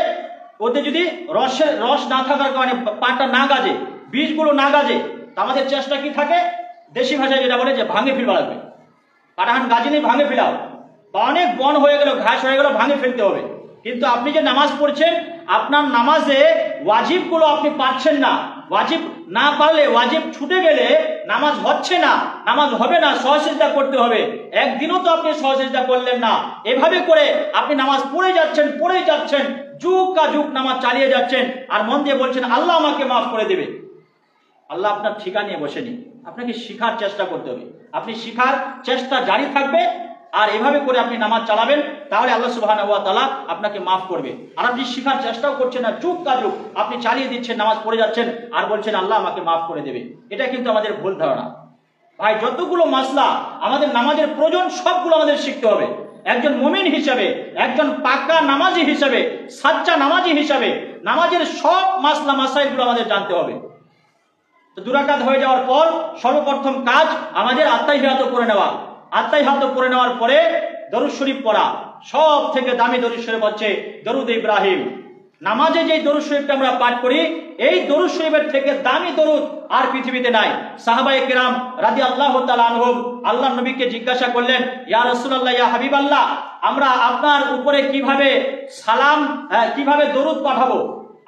S1: ওতে যদি রস না থাকার কারণে পাটটা না গাজে, বীজগুলো না গাজে, তা আমাদের চেষ্টা কি থাকে, দেশি ভাষায় যেটা বলে যে ভাঙে ফেলবা লাগবে। পাটাহান গাজিনি ভাঙে ফেলাও, বা অনেক বন হয়ে গেল, ঘাস হয়ে গেল, ভাঙে ফেলতে হবে। কিন্তু আপনি যে নামাজ পড়ছেন, আপনার নামাজে ওয়াজিবগুলো আপনি পাচ্ছেন না। ওয়াজিব না পারলে, ওয়াজিব ছুটে গেলে নামাজ হচ্ছে না, নামাজ হবে না, সহসিজদা করতে হবে। একদিনও তো আপনি সহসিজদা করলেন না। এভাবে করে আপনি নামাজ পড়েই যাচ্ছেন, যুগ কা যুগ নামাজ চালিয়ে যাচ্ছেন, আর মন দিয়ে বলছেন আল্লাহ আমাকে মাফ করে দেবে। আল্লাহ আপনার ঠিকা নিয়ে বসেনি, আপনাকে শিখার চেষ্টা করতে হবে। আপনি শিখার চেষ্টা জারি থাকবে, আর এভাবে করে আপনি নামাজ চালাবেন, তাহলে আল্লাহ সুবহানাহু ওয়া তাআলা আপনাকে মাফ করবে। আর আপনি শিখার চেষ্টাও করছেন না, যুগ কা যুগ আপনি চালিয়ে দিচ্ছেন, নামাজ পড়ে যাচ্ছেন, আর বলছেন আল্লাহ আমাকে মাফ করে দেবে। এটা কিন্তু আমাদের ভুল ধারণা। ভাই, যতগুলো মাসলা আমাদের নামাজের প্রয়োজন, সবগুলো আমাদের শিখতে হবে। একজন মুমিন হিসাবে, একজন পাক্কা নামাজি হিসাবে, সাচ্চা নামাজি হিসাবে নামাজের সব মাসলা মাসাইলগুলো আমাদের জানতে হবে। তো 2 রাকাত হয়ে যাওয়ার পর সর্বপ্রথম কাজ আমাদের আত্তাহিয়াত পড়ে নেওয়া। আত্তাহিয়াত পড়ে নেওয়ার পরে দরুদ শরীফ পড়া। সব থেকে দামি দরুদ শরীফ হচ্ছে দরুদ ইব্রাহিম। নামাজে যে দরুদ শরীফটা আমরা পাঠ করি, এই দরুদ শরীফের থেকে দামি দরুদ আর পৃথিবীতে নাই। সাহাবায়ে কেরাম রাদিয়াল্লাহু তাআলা আনহুম আল্লাহর নবীকে জিজ্ঞাসা করলেন, ইয়া রাসূলুল্লাহ, ইয়া হাবিবাল্লাহ, আমরা আপনার উপরে কিভাবে দরুদ পাঠাবো?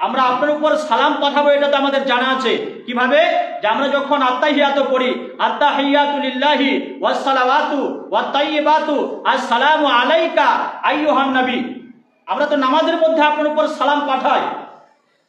S1: আমরা আপনার উপর সালাম পাঠাবো, এটা তো আমাদের জানা আছে। কিভাবে? যে আমরা যখন আত্তাহিয়াত পড়ি, আত্তাহিয়াতু লিল্লাহি ওয়াস সালাওয়াতু ওয়াত তাইয়্যিবাতু আসসালামু আলাইকা আইয়ুহান নবী। আমরা তো নামাজের মধ্যে আপনার উপর সালাম পাঠাই,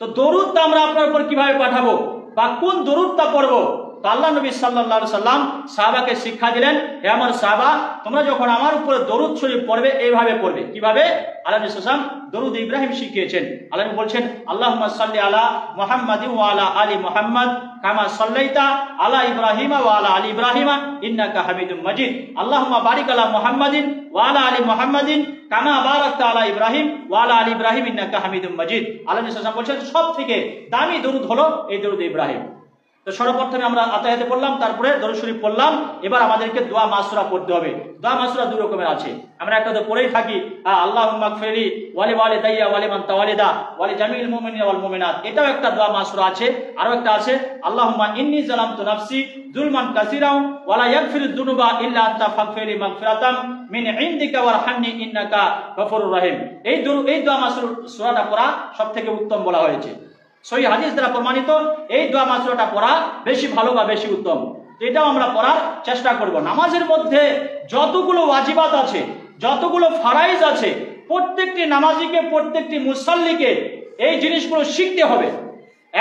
S1: তো দরুদটা আমরা আপনার উপর কিভাবে পাঠাবো বা কোন দরুদটা পড়বো, তো আল্লাহ নবী সাল্লাল্লাহু আলাইহি সাল্লাম সাহাবাকে শিক্ষা দিলেন, হে আমার সাহাবা, তোমরা যখন আমার উপরে দরুদ শরীফ পড়বে এইভাবে পড়বে। কিভাবে? আল্লাহ নবী সাল্লাল্লাহু আলাইহি ওয়াসাল্লাম দরুদ ইব্রাহিম শিখিয়েছেন। আল্লাহ নবী বলছেন, আল্লাহুম্মা সাল্লি আলা মুহাম্মাদিন ওয়া আলা আলি মুহাম্মাদ কামা সাল্লাইতা আলা ইব্রাহিম ওয়া আলা আলি ইব্রাহিম ইন্নাকা হামিদুম মাজিদ। আল্লাহুম্মা বারিক আলা মুহাম্মাদিন ওয়া আলা আলি মুহাম্মাদিন কামা বারাকতা আলা ইব্রাহিম ওয়া আলা আলি ইব্রাহিম ইন্নাকা হামিদুম মাজিদ। আল্লাহ নবী সাল্লাল্লাহু আলাইহি ওয়াসাল্লাম বলছেন সবথেকে দামি দরুদ হলো এই দরুদ ইব্রাহিম। তো সর্বপ্রথমে আমরা আতাহিয়াতে পড়লাম, তারপরে দরুদ শরীফ পড়লাম। এবার আমাদেরকে দোয়া মাসুরা পড়তে হবে। দোয়া মাসুরা দুই রকমের আছে, আমরা একটা তো পড়েই থাকি, আল্লাহুম্মা গফিরলি ওয়ালি ওয়ালিদাইয়া ওয়ালি মান তাওয়ালিদা ওয়ালি জামিল মুমিনিনা ওয়াল মুমিনাত, এটাও একটা দোয়া মাসুরা আছে। আরো একটা আছে, আল্লাহুম্মা ইন্নী যালামতু নাফসি যুলমান কাসীরাও ওয়ালা ইয়াগফিরুদ যুনুবা ইল্লা আনতা ফাগফিরলি মাগফিরাতাম মিন ইনদিকা ওয়ারহামনি ইন্নাকা গফুরুর রহিম। এই দোয়া মাসুরাটা পড়া সবথেকে উত্তম বলা হয়েছে। সহিহ হাদিস দ্বারা প্রমাণিত এই দোয়া মাসুরাটা পড়া বেশি ভালো বা বেশি উত্তম। এটাও আমরা পড়ার চেষ্টা করব। নামাজের মধ্যে যতগুলো ওয়াজিবাত আছে, যতগুলো ফারাইজ আছে, প্রত্যেকটি নামাজিকে, প্রত্যেকটি মুসাল্লিকে এই জিনিসগুলো শিখতে হবে।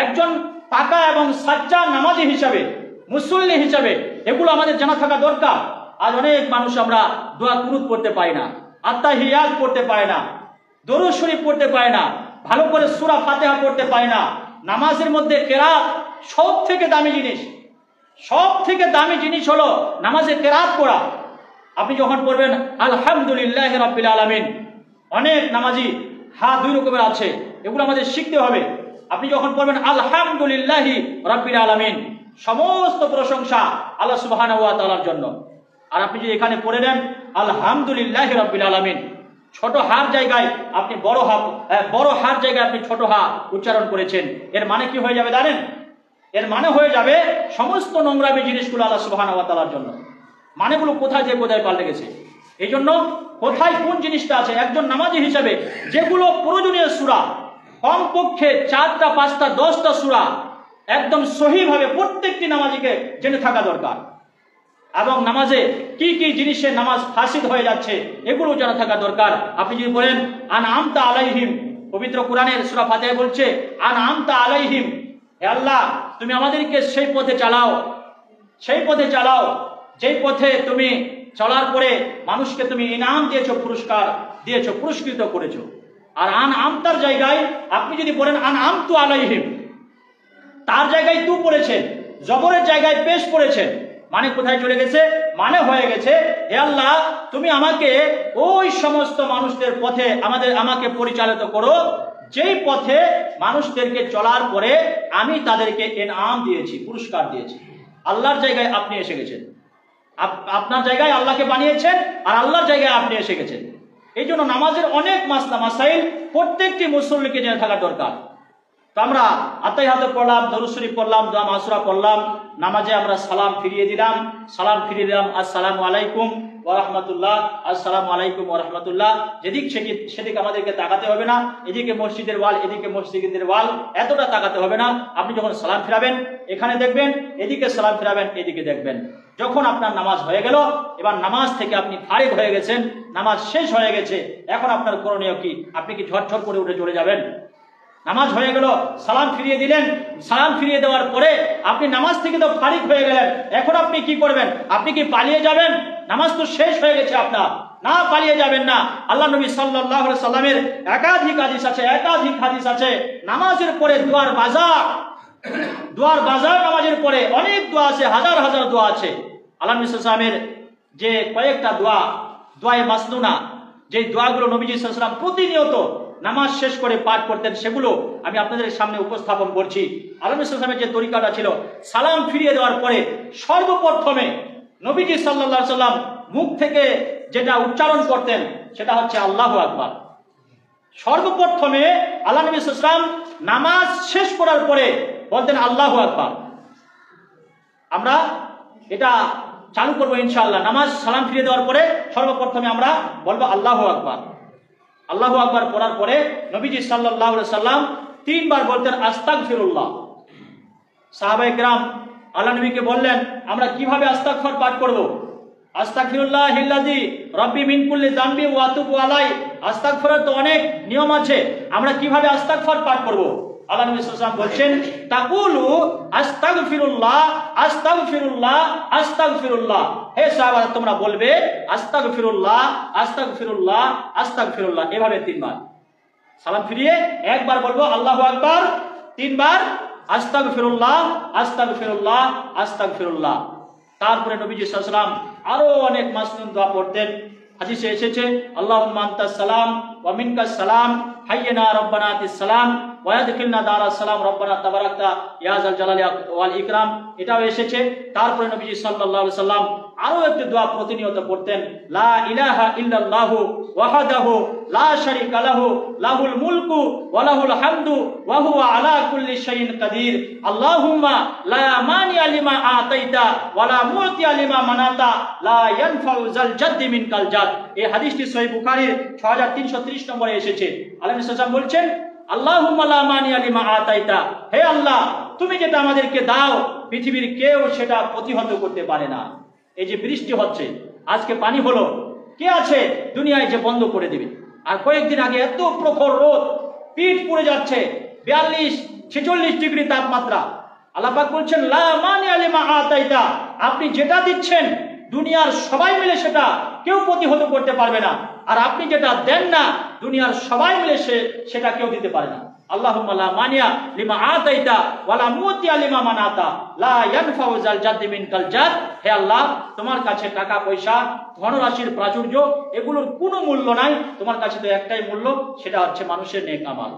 S1: একজন পাকা এবং সাচ্চা নামাজি হিসাবে, মুসল্লি হিসাবে এগুলো আমাদের জানা থাকা দরকার। আজ অনেক মানুষ আমরা দোয়া কুনুত পড়তে পারি না, আত্তাহিয়াত পড়তে পারে না, দরুদ শরীফ পড়তে পারে না, ভালো করে সূরা ফাতিহা পড়তে পারে না। নামাজের মধ্যে কেরাত সব থেকে দামি জিনিস, সব থেকে দামি জিনিস হলো নামাজে কেরাত পড়া। আপনি যখন পড়বেন আলহামদুলিল্লাহি রাব্বিল আলামিন, অনেক নামাজি দুই রকমের আছে, এগুলো আমাদের শিখতে হবে। আপনি যখন পড়বেন আলহামদুলিল্লাহি রাব্বিল আলামিন, সমস্ত প্রশংসা আল্লাহ সুবহানাহু ওয়া তাআলার জন্য। আর আপনি যদি এখানে পড়ে নেন আলহামদুলিল্লাহি রাব্বিল আলামিন, ছোট হার জায়গায় আপনি বড় হার জায়গায় আপনি ছোট হা উচ্চারণ করেছেন, এর মানে কি হয়ে যাবে জানেন? এর মানে হয়ে যাবে সমস্ত নোংরামি জিনিসগুলো আল্লাহ সুবহানাহু ওয়া তাআলার জন্য। মানেগুলো কোথায় যে কোথায় পাল্টে গেছে। এই জন্য কোথায় কোন জিনিসটা আছে, একজন নামাজি হিসাবে যেগুলো প্রয়োজনীয় সূরা, কমপক্ষে 4টা 5টা 10টা সূরা একদম সহিভাবে প্রত্যেকটি নামাজিকে জেনে থাকা দরকার। এবং নামাজে কি কি জিনিসে নামাজ ফাসিদ হয়ে যাচ্ছে এগুলো জানা থাকা দরকার। আপনি যদি বলেন আনআমতা আলাইহিম, পবিত্র কোরআনের সূরা ফাতিহা বলছে আনআমতা আলাইহিম, হে আল্লাহ তুমি আমাদেরকে সেই পথে চালাও, সেই পথে চালাও যেই পথে তুমি চলার পরে মানুষকে তুমি ইনাম দিয়েছো, পুরস্কার দিয়েছো, পুরস্কৃত করেছো। আর আনআমতার জায়গায় আপনি যদি বলেন আনআমতু আলাইহিম, তার জায়গায় তু পড়েছেন, জবরের জায়গায় পেশ পড়েছেন, মানে কোথায় চলে গেছে? মানে হয়ে গেছে হে আল্লাহ তুমি আমাকে ওই সমস্ত মানুষদের পথে আমাকে পরিচালিত করো যেই পথে মানুষদেরকে চলার পরে আমি তাদেরকে ইনাম দিয়েছি, পুরস্কার দিয়েছি। আল্লাহর জায়গায় আপনি এসে গেছেন, আপনার জায়গায় আল্লাহকে বানিয়েছেন আর আল্লাহর জায়গায় আপনি এসে গেছেন। এই জন্য নামাজের অনেক মাসলা মাসাইল প্রত্যেকটি মুসল্লিকে জেনে থাকা দরকার। তো আমরা আতাহিয়াত পড়লাম, দরুদ শরীফ পড়লাম, দোয়া মাসুরা পড়লাম, নামাজে আমরা সালাম ফিরিয়ে দিলাম, আসসালামু আলাইকুম ওয়া রাহমাতুল্লাহ, আসসালামু আলাইকুম ওয়া রাহমাতুল্লাহ। সেদিক আমাদেরকে তাকাতে হবে না, এদিকে মসজিদের ওয়াল, এদিকে মসজিদের ওয়াল, এতটা তাকাতে হবে না। আপনি যখন সালাম ফিরাবেন এখানে দেখবেন, এদিকে সালাম ফিরাবেন এদিকে দেখবেন। যখন আপনার নামাজ হয়ে গেল, এবার নামাজ থেকে আপনি ফারিগ হয়ে গেছেন, নামাজ শেষ হয়ে গেছে, এখন আপনার করণীয় কি? আপনি কি ঝরঝর করে উঠে চলে যাবেন? নামাজ হয়ে গেল, সালাম ফিরিয়ে দিলেন, সালাম ফিরিয়ে দেওয়ার পরে আপনি নামাজ থেকে তো ফারিগ হয়ে গেলেন, এখন আপনি কি করবেন? আপনি কি পালিয়ে যাবেন? নামাজ তো শেষ হয়ে গেছে আপনার, না পালিয়ে যাবেন না। আল্লাহ নবী সাল্লাল্লাহু আলাইহি সাল্লামের একাধিক হাদিস আছে নামাজের পরে দুয়ার বাজার, নামাজের পরে অনেক দোয়া আছে, হাজার হাজার দোয়া আছে। আল্লাহ নবী সাল্লাল্লাহু আলাইহি সাল্লামের যে কয়েকটা দোয়ায়ে মাসনুনা, যে দোয়াগুলো নবীজি সাল্লাল্লাহু আলাইহি সাল্লাম প্রতিনিয়ত নামাজ শেষ করে পাঠ করতেন, সেগুলো আমি আপনাদের সামনে উপস্থাপন করছি। আল্লাহ নবী সাল্লাল্লাহু আলাইহি ওয়াসাল্লামের যে তরিকাটা ছিল, সালাম ফিরিয়ে দেওয়ার পরে সর্বপ্রথমে নবীজি সাল্লাল্লাহু আলাইহি ওয়াসাল্লাম মুখ থেকে যেটা উচ্চারণ করতেন সেটা হচ্ছে আল্লাহু আকবার। সর্বপ্রথমে আল্লাহ নবী সাল্লাল্লাহু আলাইহি ওয়াসাল্লাম নামাজ শেষ করার পরে বলতেন আল্লাহু আকবার। আমরা এটা চালু করবো ইনশাআল্লাহ। নামাজ সালাম ফিরিয়ে দেওয়ার পরে সর্বপ্রথমে আমরা বলবো আল্লাহু আকবার। আল্লাহু আকবার পড়ার পরে নবীজি সাল্লাল্লাহু আলাইহি ওয়াসাল্লাম 3 বার বলতেন আস্তাগফিরুল্লাহ। সাহাবায়ে কেরাম আল্লাহ নবীকে বললেন আমরা কিভাবে আস্তাগফার পাঠ করব? আস্তাগফিরুল্লাহিল্লাযী রাব্বি মিন কুল্লি যামবি ওয়া আতুবু আলাই। আস্তাগফারের তো অনেক নিয়ম আছে, আমরা কিভাবে আস্তাগফার পাঠ করব? আল্লাহ নবী সাল্লাল্লাহু আলাইহি ওয়াসাল্লাম বলছেন তাকুলু আস্তাগফিরুল্লাহ আস্তাগফিরুল্লাহ আস্তাগফিরুল্লাহ। হে সাহাবারা তোমরা বলবে আস্তাগফিরুল্লাহ আস্তাগফিরুল্লাহ আস্তাগফিরুল্লাহ, এভাবে 3 বার। সালাম ফিরিয়ে একবার বলবো আল্লাহু আকবার, 3 বার আস্তাগফিরুল্লাহ আস্তাগফিরুল্লাহ আস্তাগফিরুল্লাহ। তারপরে নবীজি সাল্লাল্লাহু আলাইহি ওয়াসাল্লাম আরো অনেক মাসনুন দোয়া পড়তেন। হাদিসে এসেছে আল্লাহুম্মা আনতাস সালাম ওয়া মিনকাস সালাম হাইয়িনা রব্বানা আতিস সালাম ওয়া ইয়াদখিলনা দারাস সালাম রব্বানা তাবারাকতা ইয়া যাল জালালি ওয়াল ইকরাম, এটাও এসেছে। তারপরে নবীজি সাল্লাল্লাহু আলাইহি ওয়াসাল্লাম আরো একটি দোয়া প্রতিনিয়ত পড়তেন, লা ইলাহা ইল্লাল্লাহু ওয়াহদাহু লা শারীকা লাহু লাহুল মুলকু ওয়া লাহুল হামদু ওয়া হুয়া আলা কুল্লি শাইইন কাদির আল্লাহুম্মা লা মানিয়া লিমা আতাইতা ওয়া লা মুতিয়া লিমা মানাতা লা ইয়ানফাউ যাল জাদ্দি মিনকাল জাদ। এই হাদিসটি সহিহ বুখারীর 6330 নম্বরে এসেছে। আল্লাহ নবী সাল্লাল্লাহু আলাইহি ওয়াসাল্লাম বলছেন আল্লাহুম্মা লা মানিয়া লিমা আতাইতা, হে আল্লাহ তুমি যেটা আমাদেরকে দাও পৃথিবীর কেউ সেটা প্রতিহত করতে পারে না। এই যে বৃষ্টি হচ্ছে, আজকে পানি হলো, কে আছে দুনিয়ায় যে বন্ধ করে দেবে? আর কয়েকদিন আগে এত প্রখর রোদ, পিঠ পুড়ে যাচ্ছে, 42-46 ডিগ্রি তাপমাত্রা। আল্লাহ পাক বলছেন লা মানিয়া লিমা আতাইতা, আপনি যেটা দিচ্ছেন দুনিয়ার সবাই মিলে সেটা কেউ প্রতিহত করতে পারবে না, আর আপনি যেটা দেন না দুনিয়ার সবাই মিলে সেটা কেউ দিতে পারে না। আল্লাহুম্মা লা মানিয়া লিমা আতাইতা ওয়া লা মুতিয়া লিমা মানাতা লা ইয়ানফাউ যাল জাদ্দি মিনকাল জাদ। হে আল্লাহ তোমার কাছে টাকা পয়সা ধনরাশির প্রাচুর্য এগুলোর কোনো মূল্য নাই, তোমার কাছে তো একটাই মূল্য, সেটা হচ্ছে মানুষের নেক আমল।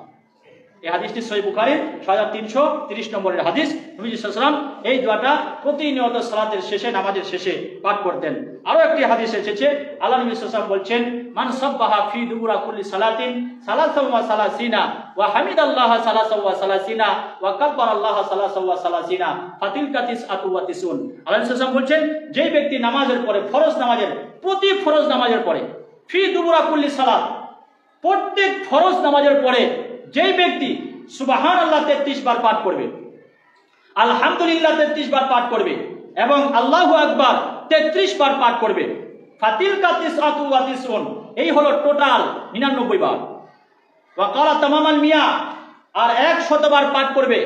S1: এই হাদিসটি সহিহ বুখারীর 6330 নম্বরের হাদিস। নবী সাল্লাল্লাহু আলাইহি ওয়াসাল্লাম এই দোয়াটা প্রতিনিয়ত সালাতের শেষে নামাজের শেষে পাঠ করতেন। আরো একটি হাদিস এসেছে, আল্লাহ নবী সাল্লাল্লাহু আলাইহি ওয়াসাল্লাম বলছেন মান সাব্বাহা ফি দুবুরা কুল্লি সালাতিন সালাসাও ওয়া সালাসিনা ওয়া হামিদাল্লাহ সালাসাও ওয়া সালাসিনা ওয়া কাব্বারাল্লাহ সালাসাও ওয়া সালাসিনা ফাতিলকা তিসআতু ওয়া তিসুন। আল্লাহ নবী সাল্লাল্লাহু আলাইহি ওয়াসাল্লাম বলছেন যেই ব্যক্তি নামাজের পরে প্রতি ফরজ নামাজের পরে ফি দুবুরা কুল্লি সালাত, প্রত্যেক ফরজ নামাজের পরে যেই ব্যক্তি সুবহানাল্লাহ 33 বার পাঠ করবে, আলহামদুলিল্লাহ 33 বার পাঠ করবে এবং আল্লাহু আকবার 33 বার পাঠ করবে, ফাতিলকা তিসআতু ওয়া তিসউন, এই হলো টোটাল 99 বার। ওয়া ক্বালা তামামাল মিয়া, আর 100 বার পাঠ করবে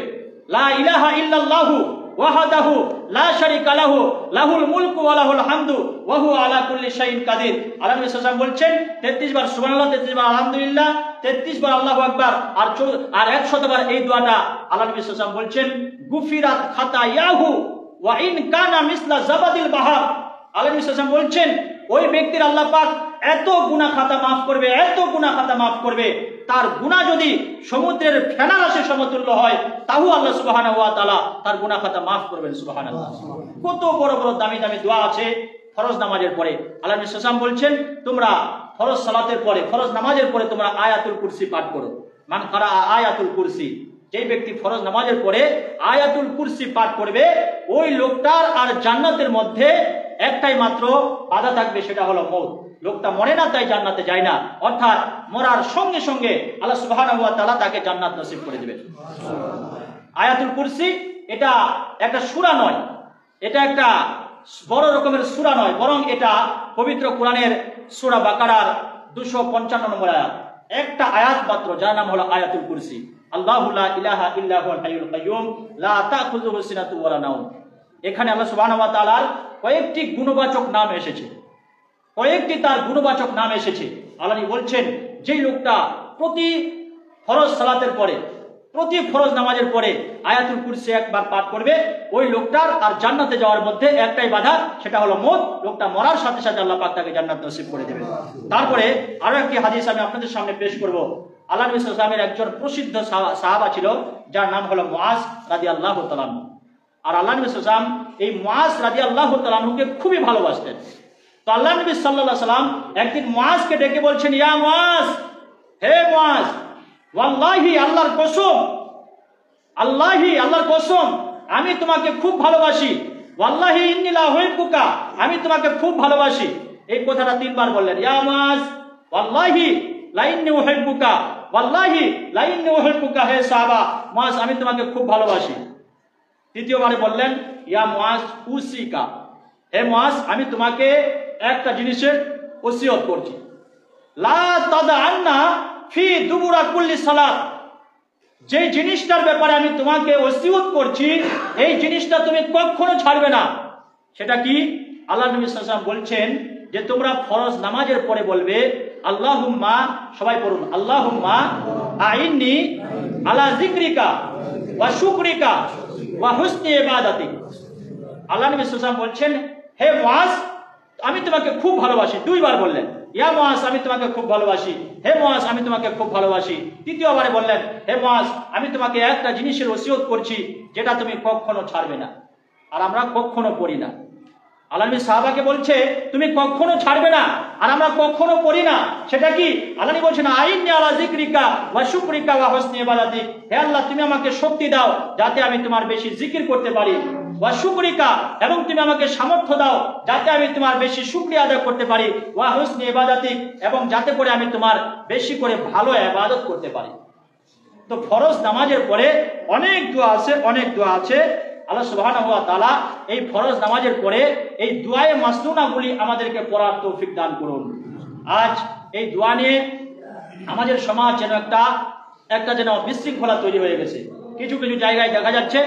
S1: লা ইলাহা ইল্লাল্লাহু ওয়াহদাহু লা শারীকা লাহু লাহুল মুলকু ওয়া লাহুল হামদু ওয়া হুয়া আলা কুল্লি শাইইন কাদির। আল্লাহ নবী সাল্লাল্লাহু আলাইহি ওয়াসাল্লাম বলছেন 33 বার সুবহানাল্লাহ, 33 বার আলহামদুলিল্লাহ, 33 বার আল্লাহু আকবার, আর 100 বার এই দোয়াটা আল্লাহ নবী সাল্লাল্লাহু আলাইহি ওয়াসাল্লাম বলছেন গুফিরাত খাতায়াহু ওয়া ইন কানা মিসলা জাবাদিল বাহর। আল্লাহ নবী সাল্লাল্লাহু আলাইহি ওয়াসাল্লাম বলছেন ওই ব্যক্তির আল্লাহ পাক এত গুনাহ খাতা maaf করবে, এত গুনাহ খাতা maaf করবে, তার গুনাহ যদি সমুদ্রের ফেনা রাশির সমতুল্য হয় তাও আল্লাহ সুবহানাহু ওয়া তাআলা তার গুনাহ খাতা maaf করবেন। সুবহানাল্লাহ। কত বড় বড় দামি দামি দোয়া আছে ফরজ নামাজের পরে। আল্লাহ নবী সাল্লাল্লাহু আলাইহি ওয়াসাল্লাম বলছেন তোমরা ফরজ সালাতের পরে, ফরজ নামাজের পরে তোমরা আয়াতুল কুরসি পাঠ করো। মান কারা আয়াতুল কুরসি, যেই ব্যক্তি ফরজ নামাজের পরে আয়াতুল কুরসি পাঠ করবে ওই লোকটার আর জান্নাতের মধ্যে একটাই মাত্র বাধা থাকবে, সেটা হলো মওত। লোকটা মরে না তাই জান্নাতে যায় না, অর্থাৎ মরার সঙ্গে সঙ্গে আল্লাহ সুবহানাহু ওয়া তাআলা তাকে জান্নাত নসিব করে দিবেন। আয়াতুল কুরসি এটা একটা সূরা নয়, এটা একটা বড় রকমের সূরা নয়, বরং এটা পবিত্র কোরআনের সূরা বাকারার 255 নম্বর আয়াত, একটা আয়াত মাত্র যার নাম হলো আয়াতুল কুরসি। আল্লাহু লা ইলাহা ইল্লা হুয়াল হাইয়ুল কাইয়্যুম লা তাখুযুহু সিনাতুন ওয়া লা নাওম। এখানে আল্লাহ সুবহানাহু ওয়া তাআলার কয়েকটি গুণবাচক নাম এসেছে, কয়েকটি তার গুণবাচক নাম এসেছে। আল্লাহ বলছেন যেই লোকটা প্রতি ফরজ সালাতের পরে, প্রতি ফরজ নামাজের পরে আয়াতুল কুরসি একবার পাঠ করবে ওই লোকটার আর জান্নাতে যাওয়ার মধ্যে একটাই বাধা, সেটা হলো মওত। লোকটা মরার সাথে সাথে আল্লাহ পাক তাকে জান্নাত নসিব করে দেবেন। তারপরে আরো একটি হাদিস আমি আপনাদের সামনে পেশ করব। আল্লাহ নবী সাল্লাল্লাহু আলাইহি ওয়াসাল্লামের একজন প্রসিদ্ধ সাহাবা ছিল যার নাম হলো মুআজ রাদিয়াল্লাহু তাআলা আনহু। আর আল্লাহ নবী সাল্লাল্লাহু আলাইহি ওয়াসাল্লাম এই মুআজ রাদিয়াল্লাহু তাআলা আনহুকে খুবই ভালোবাসতেন। তো আল্লাহ নবী সাল্লাল্লাহু আলাইহি ওয়াসাল্লাম একদিন মুআজকে ডেকে বলছেন, ইয়া মুআজ, হে মুআজ, ওয়াল্লাহি আল্লাহর কসম, আল্লাহি আল্লাহর কসম আমি তোমাকে খুব ভালোবাসি, ওয়াল্লাহি ইন্নী লা উহিব্বুকা আমি তোমাকে খুব ভালোবাসি। এই কথাটা 3 বার বললেন, ইয়া মুআজ ওয়াল্লাহি লা ইন্নী উহিব্বুকা, ওয়াল্লাহি লা ইন্নী উহিব্বুকা, হে সাহাবা মুআজ আমি তোমাকে খুব ভালোবাসি। তৃতীয়বারে বললেন, ইয়া মুআজ উসিকা, হে মুআজ আমি তোমাকে একটা জিনিসের ওসিয়ত করছি, লা তাদআন্না ফি দুবুরা কুল্লি সালাত, যে জিনিসটার ব্যাপারে আমি তোমাকে ওসিয়ত করছি, এই জিনিসটা তুমি কখনো ছাড়বে না। সেটা কি? আল্লাহ নবী সাল্লাল্লাহু আলাইহি ওয়াসাল্লাম বলছেন যে তোমরা ফরজ নামাজের পরে বলবে আল্লাহুম্মা, সবাই পড়ুন, আল্লাহুম্মা আইন্নি আলা যিকরিকা ওয়া শুকরিকা ওয়া হুসনি ইবাদাতিক। আল্লাহ নবী সাল্লাল্লাহু আলাইহি ওয়াসাল্লাম বলছেন, হে মুআজ, আমি তোমাকে খুব ভালোবাসি। দুইবার বললেন, ইয়া মুআজ, আমি তোমাকে খুব ভালোবাসি। হে মুআজ, আমি তোমাকে খুব ভালোবাসি। তৃতীয়বারে বললেন, হে মুআজ, আমি তোমাকে একটা জিনিসের ওসিয়ত করছি যেটা তুমি কখনো ছাড়বে না। আর আমরা কখনো পড়ি না। আল্লাহ নবী সাহাবাকে বলছে তুমি কখনো ছাড়বে না, আর আমরা কখনো পড়ি না। সেটা কি? আল্লাহ নবী বলছেন আইন্নি আলা যিকরিকা ওয়া শুকরিকা ওয়া হুসনি ইবাদাতিক। হে আল্লাহ, তুমি আমাকে শক্তি দাও যাতে আমি তোমার বেশি জিকির করতে পারি। ওয়া শুকরিকা, এবং তুমি আমাকে সামর্থ্য দাও যাতে আমি তোমার বেশি শুকরিয়া আদায় করতে পারি। ওয়া হুসনি ইবাদাতিক, এবং যাতে করে আমি তোমার বেশি করে ভালো ইবাদত করতে পারি। তো ফরজ নামাজের পরে অনেক দোয়া আছে, অনেক দোয়া আছে। আল্লাহ সুবহানাহু ওয়া তাআলা এই ফরজ নামাজের পরে এই দুআয়ে মাসনুনাগুলি আমাদেরকে পড়ার তৌফিক দান করুন। আজ এই দোয়া নিয়ে আমাদের সমাজ যেন একটা যেন বিশৃঙ্খলা তৈরি হয়ে গেছে। কিছু কিছু জায়গায় দেখা যাচ্ছে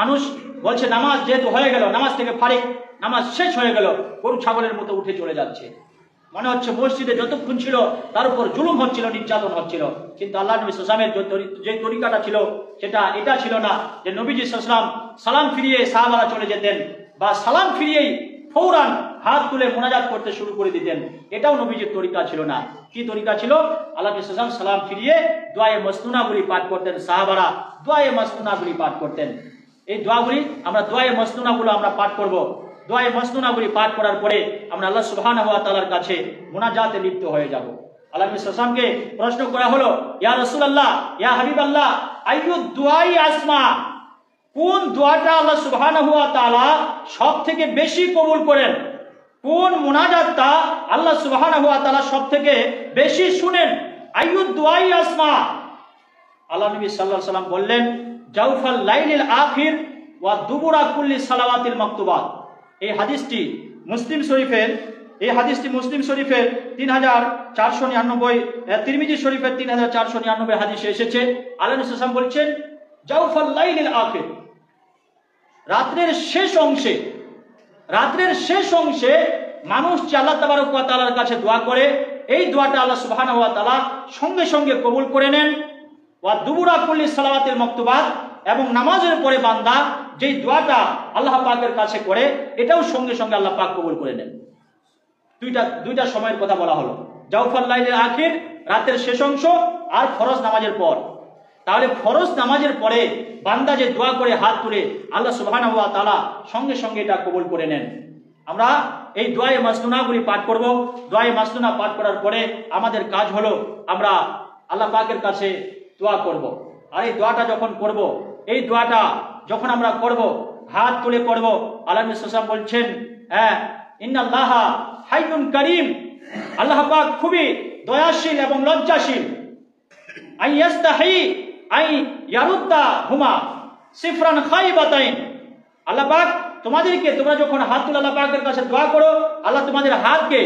S1: মানুষ বলছে নামাজ যেহেতু হয়ে গেল, নামাজ থেকে ফারিক, নামাজ শেষ হয়ে গেল, গরু ছাগলের মতো উঠে চলে যাচ্ছে। মনে হচ্ছে মসজিদে যতক্ষণ ছিল তার উপর জুলুম হচ্ছিল, নির্যাতন হচ্ছিল। কিন্তু আল্লাহ নবী সাল্লাল্লাহু আলাইহি ওয়াসাল্লামের যে তরিকাটা ছিল সেটা এটা ছিল না যে নবীজি সাল্লাল্লাহু আলাইহি ওয়াসাল্লাম সালাম ফিরিয়ে সাহাবারা চলে যেতেন, বা সালাম ফিরিয়েই ফৌরান হাত তুলে মোনাজাত করতে শুরু করে দিতেন। এটাও নবীজির তরিকা ছিল না। কি তরিকা ছিল? আল্লাহ নবী সাল্লাল্লাহু আলাইহি ওয়াসাল্লাম সালাম ফিরিয়ে দুআয়ে মাসনুনাগুলি পাঠ করতেন, সাহাবারা দুআয়ে মাসনুনাগুলি পাঠ করতেন। এই দোয়াগুলি আমরা দুআয়ে মাসনুনাগুলো আমরা পাঠ করব। দুআয়ে মাসনুনাগুলি পাঠ করার পরে আমরা আল্লাহ সুবহানাহু ওয়া তাআলার কাছে মুনাজাতে লিপ্ত হয়ে যাব। আল্লাহ নবী সাল্লাল্লাহু আলাইহি ওয়াসাল্লামকে প্রশ্ন করা হলো, ইয়া রাসূলুল্লাহ, ইয়া হাবিবাল্লাহ, আইয়ু দুআই আসমা, কোন দোয়াটা আল্লাহ সুবহানাহু ওয়া তাআলা সবথেকে বেশি কবুল করেন? কোন মুনাজাতটা আল্লাহ সুবহানাহু ওয়া তাআলা সবথেকে বেশি শুনেন? আইয়ু দুআই আসমা। আল্লাহ নবী সাল্লাল্লাহু আলাইহি ওয়াসাল্লাম বললেন, জাওফাল লাইলিল আখির ওয়া দুবুরা কুল্লি সালাওয়াতিল মাকতুবাত। এই হাদিসটি মুসলিম শরীফের 3499, তিরমিজি শরীফের 3499 হাদিসে এসেছে। আল্লাহ নবী সাল্লাল্লাহু আলাইহি ওয়াসাল্লাম বলছেন, জাওফাল লাইলিল আখির, রাতের শেষ অংশে মানুষ যে আল্লাহ তাবারক ওয়া তাআলার কাছে দোয়া করে, এই দোয়াটা আল্লাহ সুবহানাহু ওয়া তাআলা সঙ্গে সঙ্গে কবুল করে নেন। ওয়া দুবুরা কুল্লি সালাওয়াতিল মাকতুবাত, এবং নামাজের পরে বান্দা যেই দোয়াটা আল্লাহ পাকের কাছে করে, এটাও সঙ্গে সঙ্গে আল্লাহ পাক কবুল করে নেন। দুইটা সময়ের কথা বলা হলো, জাওফাল লাইলিল আখির, রাতের শেষ অংশ, আর ফরজ নামাজের পর। তাহলে ফরজ নামাজের পরে বান্দা যে দোয়া করে হাত তুলে, আল্লাহ সুবহানাহু ওয়া তাআলা সঙ্গে সঙ্গে এটা কবুল করে নেন। আমরা এই দুআয়ে মাসনুনাগুলি পাঠ করব। দুআয়ে মাসনুনা পাঠ করার পরে আমাদের কাজ হলো আমরা আল্লাহ পাকের কাছে দোয়া করব। আর এই দোয়াটা যখন করব, এই দোয়াটা যখন আমরা করব, হাত তুলে করব। আল্লাহ নবী সাল্লাল্লাহু আলাইহি ওয়াসাল্লাম বলছেন, ইন্নাল্লাহা হাইয়ুন কারীম, আল্লাহ পাক খুবই দয়াশীল এবং লজ্জাশীল। আইয়াস্তাহি আই ইয়ারুদ্দা হুমা সিফরান খাইবাতাইন। আল্লাহ পাক তোমরা যখন হাত তুলে আল্লাহ পাকের কাছে দোয়া করো, আল্লাহ তোমাদের হাতকে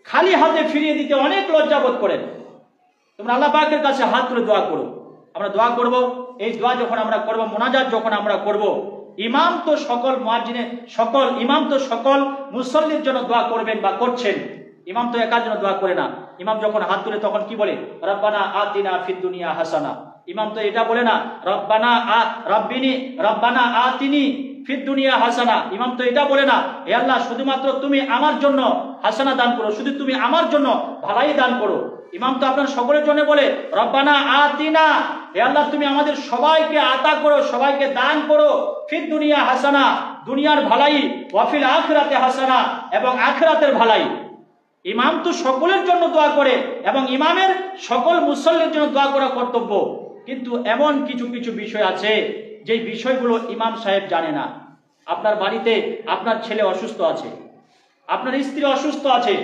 S1: খালি হাতে ফিরিয়ে দিতে অনেক লজ্জা বোধ করেন। তোমরা আল্লাহ পাকের কাছে হাত তুলে দোয়া করো। আমরা দোয়া করব। এই দোয়া যখন আমরা করব, মুনাজাত যখন আমরা করব, ইমাম তো সকল মুসল্লির জন্য দোয়া করবেন বা করছেন। ইমাম তো একার জন্য দোয়া করে না। ইমাম যখন হাত তুলে তখন কি বলে? রব্বানা আতিনা ফিদ দুনিয়া হাসানা। ইমাম তো এটা বলে না রব্বানা আতিনি ফিদ দুনিয়া হাসানা। ইমাম তো এটা বলে না, হে আল্লাহ শুধুমাত্র তুমি আমার জন্য হাসানা দান করো, শুধু তুমি আমার জন্য ভালাই দান করো। ইমাম তো আপনার সকলের জন্য বলে রব্বানা আতিনা, হে আল্লাহ তুমি আমাদের সবাইকে আতা করো, সবাইকে দান করো। ফিদ দুনিয়া হাসানা, দুনিয়ার ভালাই, ওয়াফিল আখিরাতে হাসানা, এবং আখিরাতের ভালাই। ইমাম তো সকলের জন্য দোয়া করে, এবং ইমামের সকল মুসল্লির জন্য দোয়া করা কর্তব্য। কিন্তু এমন কিছু কিছু বিষয় আছে যে বিষয়গুলো ইমাম সাহেব জানে না। আপনার বাড়িতে আপনার ছেলে অসুস্থ আছে, আপনার স্ত্রী অসুস্থ আছে,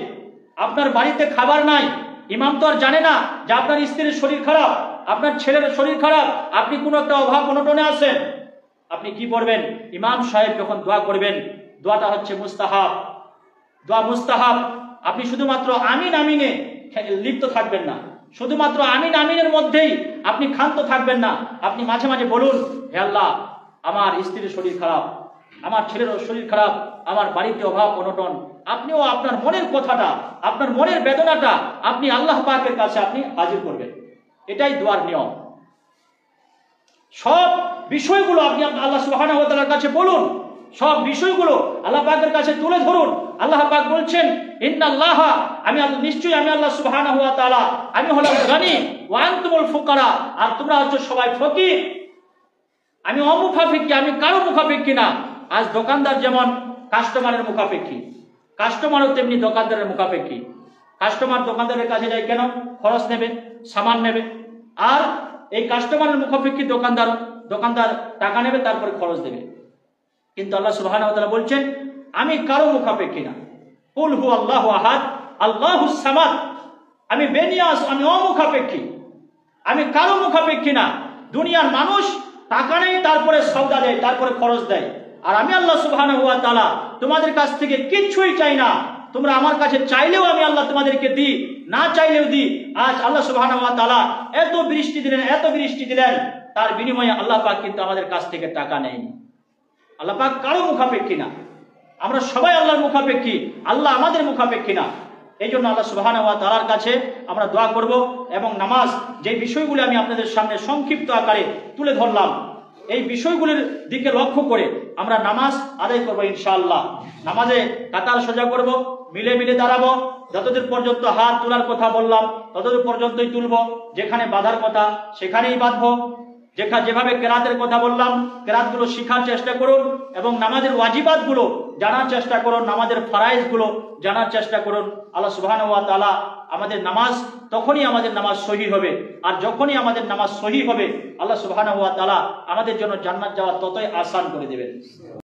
S1: আপনার বাড়িতে খাবার নাই। ইমাম তো আর জানে না যে আপনার স্ত্রীর শরীর খারাপ, আপনার ছেলের শরীর খারাপ, আপনি কোনো একটা অভাব অনটনে আছেন। আপনি কি করবেন? ইমাম সাহেব যখন দোয়া করবেন, দোয়াটা হচ্ছে মুস্তাহাব। দোয়া মুস্তাহাব। আপনি শুধুমাত্র আমিন আমিনে লিপ্ত থাকবেন না, শুধুমাত্র আমিন আমিনের মধ্যেই আপনি ক্ষান্ত থাকবেন না, আপনি মাঝে মাঝে বলুন, হে আল্লাহ, আমার স্ত্রীর শরীর খারাপ, আমার ছেলের শরীর খারাপ, আমার বাড়িতে অভাব অনটন। আপনিও আপনার মনের কথাটা, আপনার মনের বেদনাটা আপনি আল্লাহ পাকের কাছে আপনি হাজির করবেন। এটাই দোয়ার নিয়ম। সব বিষয়গুলো আপনি আল্লাহ সুবহানাহু ওয়া তাআলার কাছে বলুন, সব বিষয়গুলো আল্লাহ পাকের কাছে তুলে ধরুন। আল্লাহ পাক বলছেন, ইন্নাল্লাহ, আমি নিশ্চয়ই আমি আল্লাহ সুবহানাহু ওয়া তাআলা, আমি হলাম গনি ওয়া আনতুমুল ফুকারা, আর তোমরা হচ্ছে সবাই ফকির। আমি অমুখাপেক্ষী, আমি কারো মুখাপেক্ষী না। আজ দোকানদার যেমন কাস্টমারের মুখাপেক্ষী, কাস্টমারও তেমনি দোকানদারের মুখাপেক্ষী। কাস্টমার দোকানদারের কাছে যায় কেন? খরচ নেবে, সামান নেবে। আর এই কাস্টমারের মুখাপেক্ষী দোকানদার, দোকানদার টাকা নেবে, তারপরে খরচ দেবে। কিন্তু আল্লাহ সুবহানাহু ওয়া তাআলা বলছেন, আমি কারো মুখাপেক্ষী না। কুল হু আল্লাহু আহাদ আল্লাহুস সামাদ, আমি বেনিয়াস, আমি অমুখাপেক্ষী, আমি কারো মুখাপেক্ষী না। দুনিয়ার মানুষ টাকা নেই, তারপরে সওদা দেয়, তারপরে খরচ দেয়। আর আমি আল্লাহ সুবহানাহু ওয়া তাআলা তোমাদের কাছ থেকে কিচ্ছুই চাই না। তোমরা আমার কাছে চাইলেও আমি আল্লাহ তোমাদেরকে দিই, না চাইলেও দিই। আজ আল্লাহ সুবহানাহু ওয়া তাআলা এত বৃষ্টি দিলেন, এত বৃষ্টি দিলেন, তার বিনিময়ে আল্লাহ পাক কিন্তু আমাদের কাছ থেকে টাকা নেয়নি। আল্লাহ পাক কারো মুখাপেক্ষী না, আমরা সবাই আল্লাহর মুখাপেক্ষী, আল্লাহ আমাদের মুখাপেক্ষী না। এই জন্য আল্লাহ সুবহানাহু ওয়া তাআলার কাছে আমরা দোয়া করব। এবং নামাজ, যে বিষয়গুলি আমি আপনাদের সামনে সংক্ষিপ্ত আকারে তুলে ধরলাম, এই বিষয়গুলির দিকে লক্ষ্য করে আমরা নামাজ আদায় করবো ইনশাআল্লাহ। নামাজে কাতার সোজা করব, মিলে মিলে দাঁড়াবো। যতদূর পর্যন্ত হাত তোলার কথা বললাম ততদূর পর্যন্তই তুলব, যেখানে বাঁধার কথা সেখানেই বাঁধবো। যেভাবে কেরাতের কথা বললাম, কেরাতগুলো শিখার চেষ্টা করুন এবং নামাজের ওয়াজিবাতগুলো জানার চেষ্টা করুন, নামাজের ফারাইজগুলো জানার চেষ্টা করুন। আল্লাহ সুবহানাহু ওয়া তাআলা আমাদের নামাজ, তখনই আমাদের নামাজ সহিহ হবে। আর যখনই আমাদের নামাজ সহিহ হবে, আল্লাহ সুবহানাহু ওয়া তাআলা আমাদের জন্য জান্নাত যাওয়া ততই আসান করে দেবেন।